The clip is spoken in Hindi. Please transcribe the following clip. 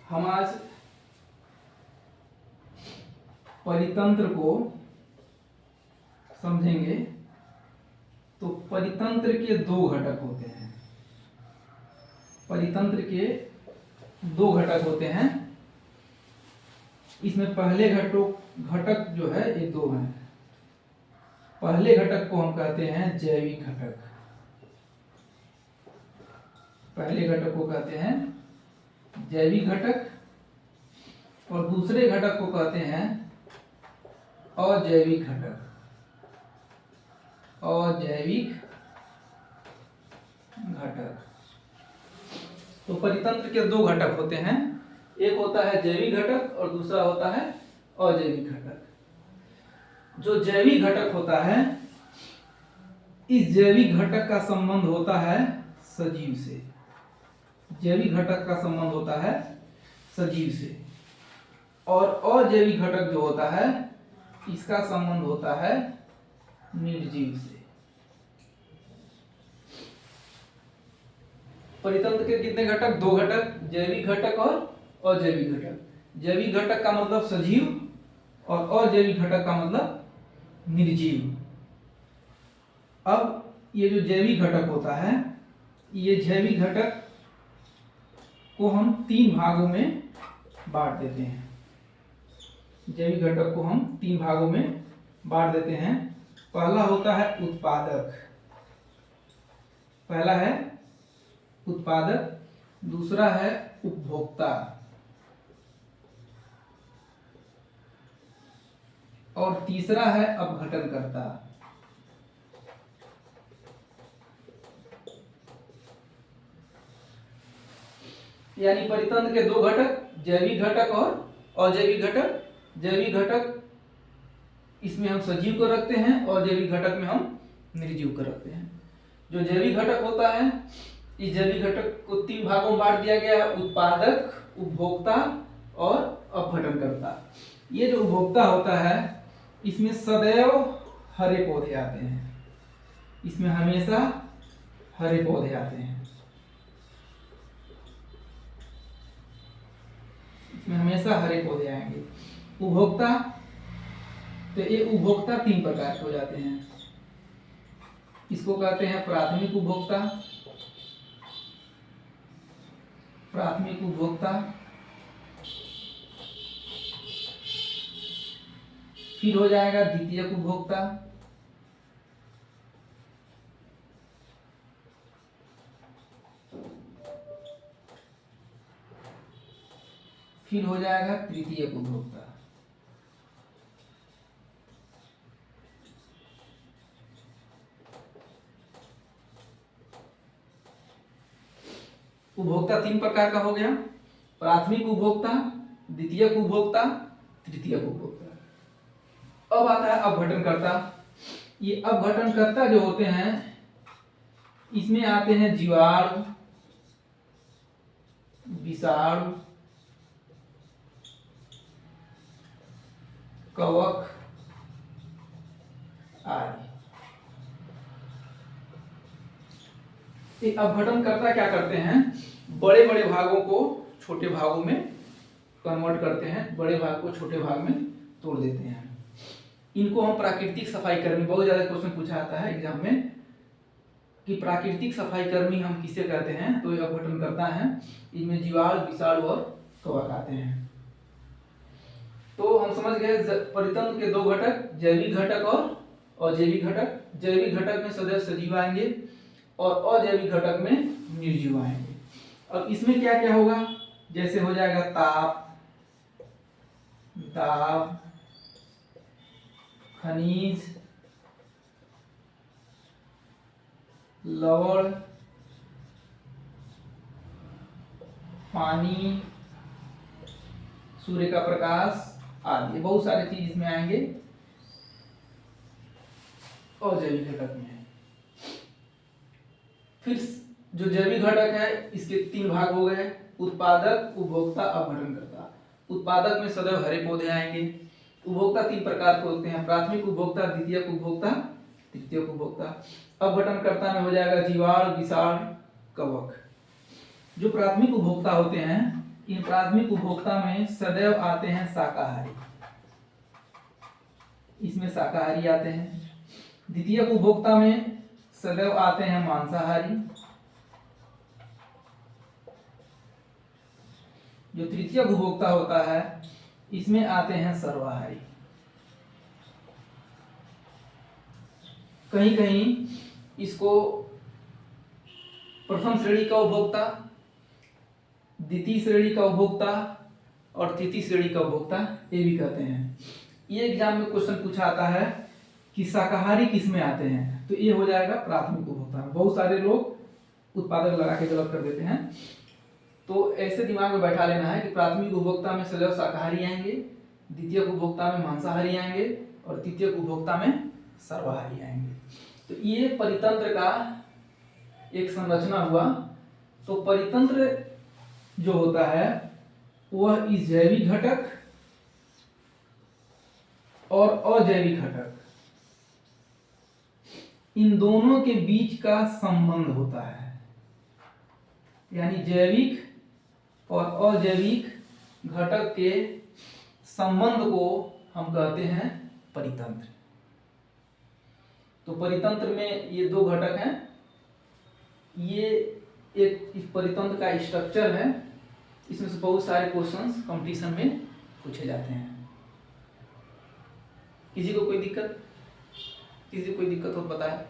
हम आज परितंत्र को समझेंगे। तो परितंत्र के दो घटक होते हैं। परितंत्र के दो घटक होते हैं। इसमें पहले घटक जो है ये दो हैं। पहले घटक को हम कहते हैं जैविक घटक। पहले घटक को कहते हैं जैविक घटक और दूसरे घटक को कहते हैं अजैविक घटक। अजैविक घटक। तो परितंत्र के दो घटक होते हैं, एक होता है जैविक घटक और दूसरा होता है अजैविक घटक। जो जैविक घटक होता है, इस जैविक घटक का संबंध होता है सजीव से। जैविक घटक का संबंध होता है सजीव से और अजैविक घटक जो होता है इसका संबंध होता है निर्जीव से। परितंत्र के कितने घटक? दो घटक, जैविक घटक और अजैविक घटक। जैविक घटक का मतलब सजीव और अजैविक घटक का मतलब निर्जीव। अब ये जो जैविक घटक होता है, ये जैविक घटक को हम तीन भागों में बांट देते हैं। जैविक घटक को हम तीन भागों में बांट देते हैं। पहला होता है उत्पादक। पहला है उत्पादक, दूसरा है उपभोक्ता और तीसरा है अपघटनकर्ता। यानी परितंत्र के दो घटक, जैविक घटक और अजैविक घटक। जैविक घटक इसमें हम सजीव को रखते हैं और अजैविक घटक में हम निर्जीव को रखते हैं। जो जैविक घटक होता है, इस जैविक घटक को तीन भागों में बांट दिया गया है, उत्पादक, उपभोक्ता और अपघटनकर्ता। ये जो उपभोक्ता होता है इसमें सदैव हरे पौधे आते हैं। इसमें हमेशा हरे पौधे आते हैं। इसमें हमेशा हरे पौधे आएंगे। उपभोक्ता, तो ये उपभोक्ता तीन प्रकार के हो जाते हैं। इसको कहते हैं प्राथमिक उपभोक्ता। प्राथमिक उपभोक्ता, फिर हो जाएगा द्वितीयक उपभोक्ता, फिर हो जाएगा तृतीयक उपभोक्ता। उपभोक्ता तीन प्रकार का हो गया, प्राथमिक उपभोक्ता, द्वितीयक उपभोक्ता, तृतीयक उपभोक्ता। अब आता है अपघटनकर्ता। ये अपघटनकर्ता जो होते हैं इसमें आते हैं जीवाणु, विषाणु, कवक आदि। ये अपघटनकर्ता क्या करते हैं? बड़े बड़े भागों को छोटे भागों में कन्वर्ट करते हैं, बड़े भाग को छोटे भाग में तोड़ देते हैं। इनको हम प्राकृतिक सफाई कर्मी, बहुत ज्यादा क्वेश्चन पूछा जाता है एग्जाम में कि प्राकृतिक सफाई कर्मी हम किसे कहते हैं, तो ये अपघटनकर्ता हैं। इनमें जीवाणु, विषाणु और कवक आते हैं। तो हम समझ गए परितंत्र के दो घटक, जैविक घटक और अजैविक घटक। जैविक घटक में सदैव सजीव आएंगे और अजैविक घटक में निर्जीव आएंगे। अब इसमें क्या क्या होगा? जैसे हो जाएगा ताप, दाब, खनिज, लवण, पानी, सूर्य का प्रकाश आदि। बहुत सारे चीज इसमें आएंगे अजैविक घटक में। फिर जो जैविक घटक है इसके तीन भाग हो गए, उत्पादक, उपभोक्ता, अपघटनकर्ता। उत्पादक में सदैव हरे पौधे आएंगे। उपभोक्ता तीन प्रकार के होते हैं, प्राथमिक उपभोक्ता, द्वितीयक उपभोक्ता, तृतीयक उपभोक्ता। अपघटनकर्ता में हो जाएगा जीवाणु, विषाणु, कवक। जो प्राथमिक उपभोक्ता होते हैं इन प्राथमिक उपभोक्ता में सदैव आते हैं शाकाहारी, इसमें शाकाहारी आते हैं। द्वितीयक उपभोक्ता में सदैव आते हैं मांसाहारी। जो तृतीयक उपभोक्ता होता है इसमें आते हैं सर्वाहारी। कहीं कहीं इसको प्रथम श्रेणी का उपभोक्ता, द्वितीय श्रेणी का उपभोक्ता और तृतीय श्रेणी का उपभोक्ता ये भी कहते हैं। ये एग्जाम में क्वेश्चन पूछा आता है कि शाकाहारी किस में आते हैं, तो ये हो जाएगा प्राथमिक उपभोक्ता में। बहुत सारे लोग उत्पादक लगा के गलत कर देते हैं, तो ऐसे दिमाग में बैठा लेना है कि प्राथमिक उपभोक्ता में सदैव शाकाहारी आएंगे, द्वितीय उपभोक्ता में मांसाहारी आएंगे और तृतीय उपभोक्ता में सर्वाहारी आएंगे। तो ये परितंत्र का एक संरचना हुआ। तो परितंत्र जो होता है वह इस जैविक घटक और अजैविक घटक इन दोनों के बीच का संबंध होता है, यानी जैविक और अजैविक घटक के संबंध को हम कहते हैं परितंत्र। तो परितंत्र में ये दो घटक हैं, ये एक इस परितंत्र का स्ट्रक्चर है। इसमें से बहुत सारे क्वेश्चंस कंपटीशन में पूछे जाते हैं। किसी को कोई दिक्कत हो बताए।